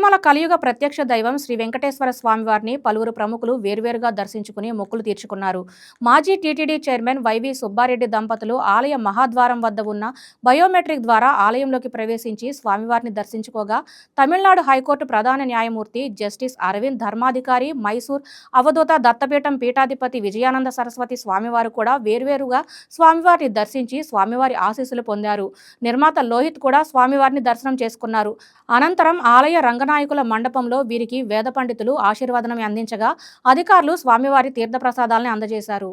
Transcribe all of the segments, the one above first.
తిరుమల కలియుగ ప్రత్యక్ష దైవం శ్రీ వెంకటేశ్వర స్వామివారిని పలువురు ప్రముఖులు వేర్వేరుగా దర్శించుకుని మొక్కులు తీర్చుకున్నారు. మాజీ టీటీడీ చైర్మన్ వైవి సుబ్బారెడ్డి దంపతులు ఆలయ మహాద్వారం వద్ద ఉన్న బయోమెట్రిక్ ద్వారా ఆలయంలోకి ప్రవేశించి స్వామివారిని దర్శించుకోగా, తమిళనాడు హైకోర్టు ప్రధాన న్యాయమూర్తి జస్టిస్ అరవింద్ ధర్మాధికారి, మైసూర్ అవధూత దత్తపీఠం పీఠాధిపతి విజయానంద సరస్వతి స్వామివారు కూడా వేర్వేరుగా స్వామివారిని దర్శించి స్వామివారి ఆశీస్సులు పొందారు. నిర్మాత లోహిత్ కూడా స్వామివారిని దర్శనం చేసుకున్నారు. అనంతరం ఆలయ రంగనాయకుల మండపంలో వీరికి వేద పండితులు ఆశీర్వాదనం అందించగా, అధికారులు స్వామివారి తీర్థప్రసాదాలను అందజేశారు.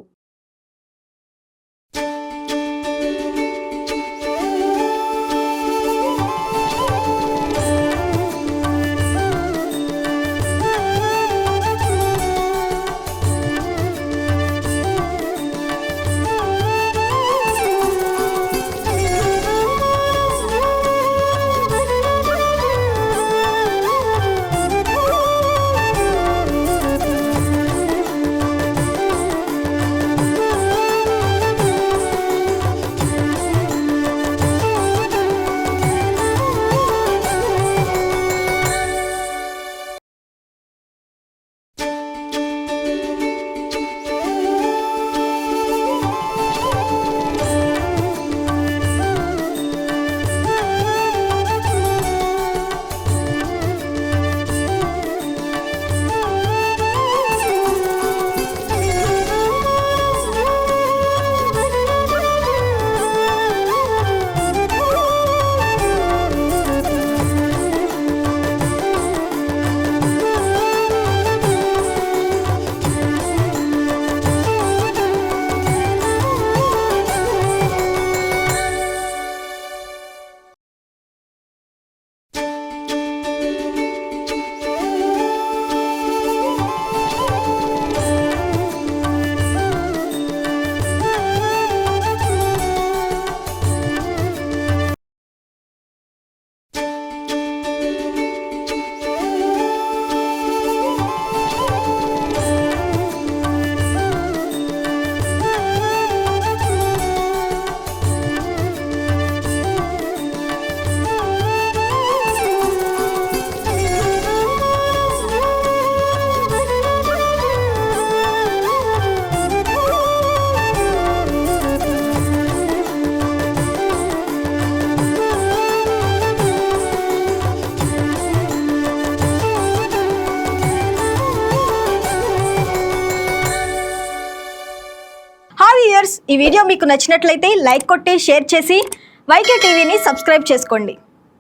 ఈ వీడియో మీకు నచ్చినట్లయితే లైక్ కొట్టి షేర్ చేసి వైకే టీవీని సబ్స్క్రైబ్ చేసుకోండి.